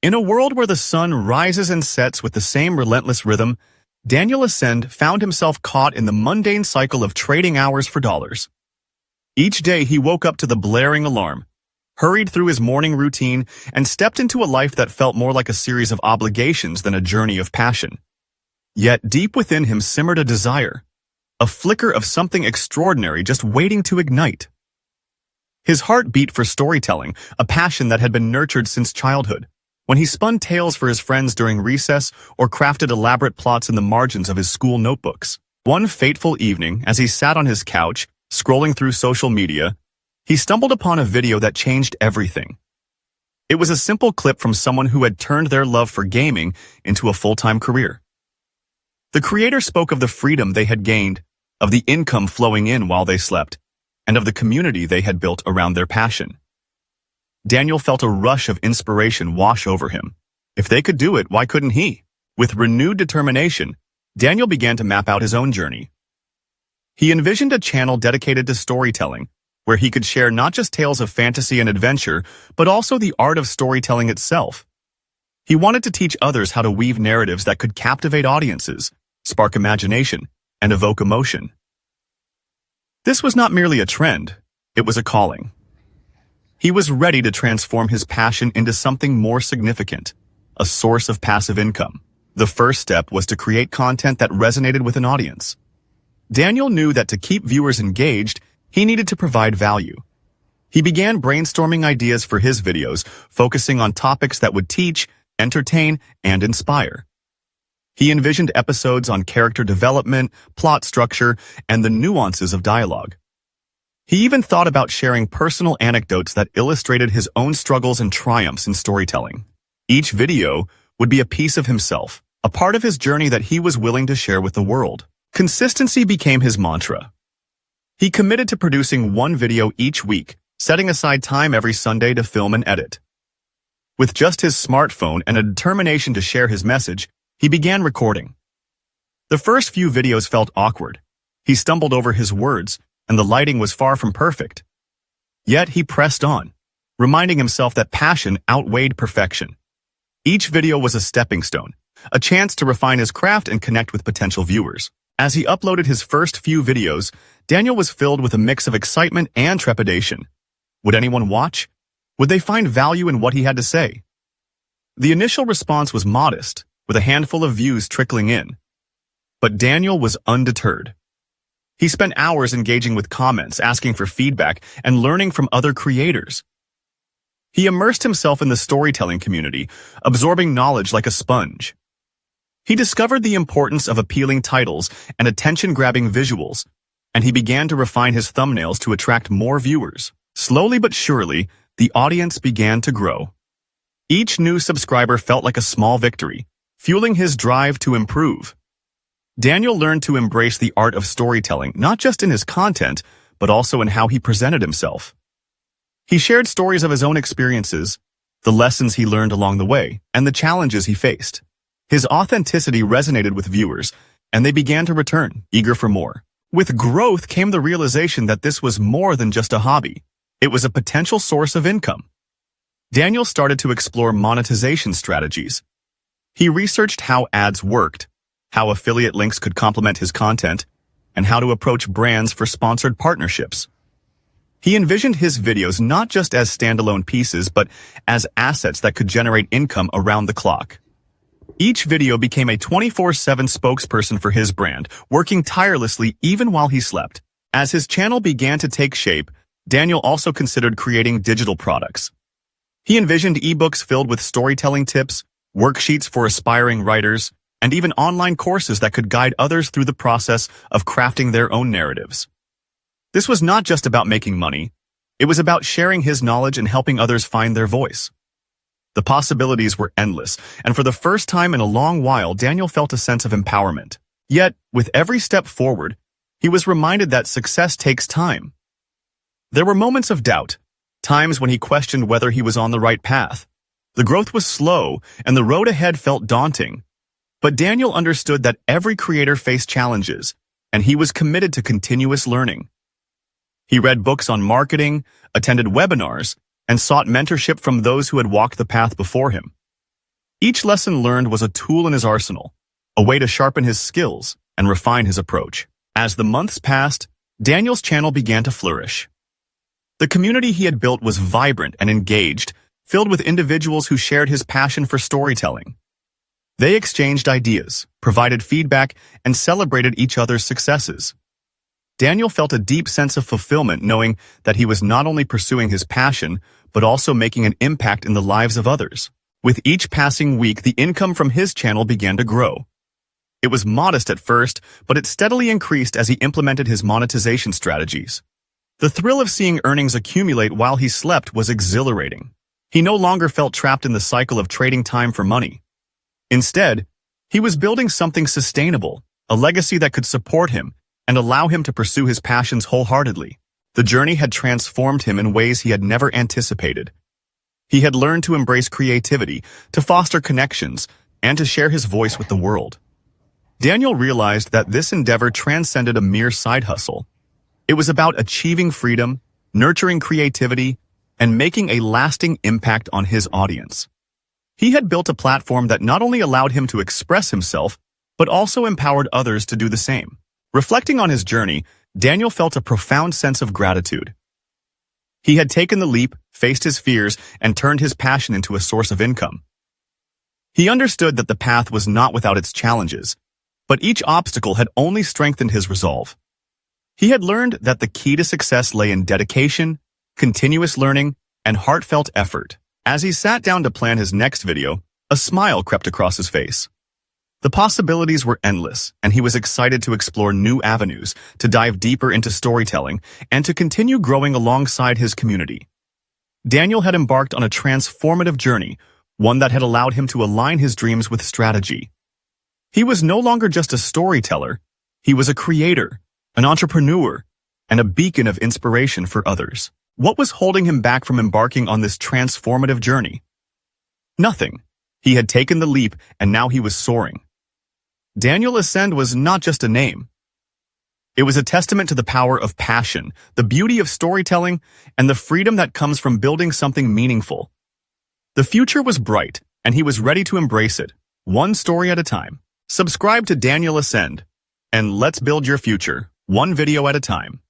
In a world where the sun rises and sets with the same relentless rhythm, danielasend found himself caught in the mundane cycle of trading hours for dollars. Each day he woke up to the blaring alarm, hurried through his morning routine, and stepped into a life that felt more like a series of obligations than a journey of passion. Yet deep within him simmered a desire, a flicker of something extraordinary just waiting to ignite. His heart beat for storytelling, a passion that had been nurtured since childhood. When he spun tales for his friends during recess or crafted elaborate plots in the margins of his school notebooks. One fateful evening, as he sat on his couch, scrolling through social media, he stumbled upon a video that changed everything. It was a simple clip from someone who had turned their love for gaming into a full-time career. The creator spoke of the freedom they had gained, of the income flowing in while they slept, and of the community they had built around their passion. Daniel felt a rush of inspiration wash over him. If they could do it, why couldn't he? With renewed determination, Daniel began to map out his own journey. He envisioned a channel dedicated to storytelling, where he could share not just tales of fantasy and adventure, but also the art of storytelling itself. He wanted to teach others how to weave narratives that could captivate audiences, spark imagination, and evoke emotion. This was not merely a trend, it was a calling. He was ready to transform his passion into something more significant, a source of passive income. The first step was to create content that resonated with an audience. Daniel knew that to keep viewers engaged, he needed to provide value. He began brainstorming ideas for his videos, focusing on topics that would teach, entertain, and inspire. He envisioned episodes on character development, plot structure, and the nuances of dialogue. He even thought about sharing personal anecdotes that illustrated his own struggles and triumphs in storytelling. Each video would be a piece of himself, a part of his journey that he was willing to share with the world. Consistency became his mantra. He committed to producing one video each week, setting aside time every Sunday to film and edit. With just his smartphone and a determination to share his message, he began recording. The first few videos felt awkward. He stumbled over his words, and the lighting was far from perfect. Yet he pressed on, reminding himself that passion outweighed perfection. Each video was a stepping stone, a chance to refine his craft and connect with potential viewers. As he uploaded his first few videos, Daniel was filled with a mix of excitement and trepidation. Would anyone watch? Would they find value in what he had to say? The initial response was modest, with a handful of views trickling in. But Daniel was undeterred. He spent hours engaging with comments, asking for feedback, and learning from other creators. He immersed himself in the storytelling community, absorbing knowledge like a sponge. He discovered the importance of appealing titles and attention-grabbing visuals, and he began to refine his thumbnails to attract more viewers. Slowly but surely, the audience began to grow. Each new subscriber felt like a small victory, fueling his drive to improve. Daniel learned to embrace the art of storytelling, not just in his content, but also in how he presented himself. He shared stories of his own experiences, the lessons he learned along the way, and the challenges he faced. His authenticity resonated with viewers, and they began to return, eager for more. With growth came the realization that this was more than just a hobby. It was a potential source of income. Daniel started to explore monetization strategies. He researched how ads worked, how affiliate links could complement his content, and how to approach brands for sponsored partnerships. He envisioned his videos not just as standalone pieces, but as assets that could generate income around the clock. Each video became a 24/7 spokesperson for his brand, working tirelessly even while he slept. As his channel began to take shape, Daniel also considered creating digital products. He envisioned ebooks filled with storytelling tips, worksheets for aspiring writers, and even online courses that could guide others through the process of crafting their own narratives. This was not just about making money. It was about sharing his knowledge and helping others find their voice. The possibilities were endless, and for the first time in a long while, Daniel felt a sense of empowerment. Yet, with every step forward, he was reminded that success takes time. There were moments of doubt, times when he questioned whether he was on the right path. The growth was slow, and the road ahead felt daunting. But Daniel understood that every creator faced challenges, and he was committed to continuous learning. He read books on marketing, attended webinars, and sought mentorship from those who had walked the path before him. Each lesson learned was a tool in his arsenal, a way to sharpen his skills and refine his approach. As the months passed, Daniel's channel began to flourish. The community he had built was vibrant and engaged, filled with individuals who shared his passion for storytelling. They exchanged ideas, provided feedback, and celebrated each other's successes. Daniel felt a deep sense of fulfillment knowing that he was not only pursuing his passion, but also making an impact in the lives of others. With each passing week, the income from his channel began to grow. It was modest at first, but it steadily increased as he implemented his monetization strategies. The thrill of seeing earnings accumulate while he slept was exhilarating. He no longer felt trapped in the cycle of trading time for money. Instead, he was building something sustainable, a legacy that could support him and allow him to pursue his passions wholeheartedly. The journey had transformed him in ways he had never anticipated. He had learned to embrace creativity, to foster connections, and to share his voice with the world. Daniel realized that this endeavor transcended a mere side hustle. It was about achieving freedom, nurturing creativity, and making a lasting impact on his audience. He had built a platform that not only allowed him to express himself, but also empowered others to do the same. Reflecting on his journey, Daniel felt a profound sense of gratitude. He had taken the leap, faced his fears, and turned his passion into a source of income. He understood that the path was not without its challenges, but each obstacle had only strengthened his resolve. He had learned that the key to success lay in dedication, continuous learning, and heartfelt effort. As he sat down to plan his next video, a smile crept across his face. The possibilities were endless, and he was excited to explore new avenues, to dive deeper into storytelling, and to continue growing alongside his community. Daniel had embarked on a transformative journey, one that had allowed him to align his dreams with strategy. He was no longer just a storyteller, he was a creator, an entrepreneur, and a beacon of inspiration for others. What was holding him back from embarking on this transformative journey? Nothing. He had taken the leap, and now he was soaring. Danielasend was not just a name. It was a testament to the power of passion, the beauty of storytelling, and the freedom that comes from building something meaningful. The future was bright, and he was ready to embrace it, one story at a time. Subscribe to Danielasend, and let's build your future, one video at a time.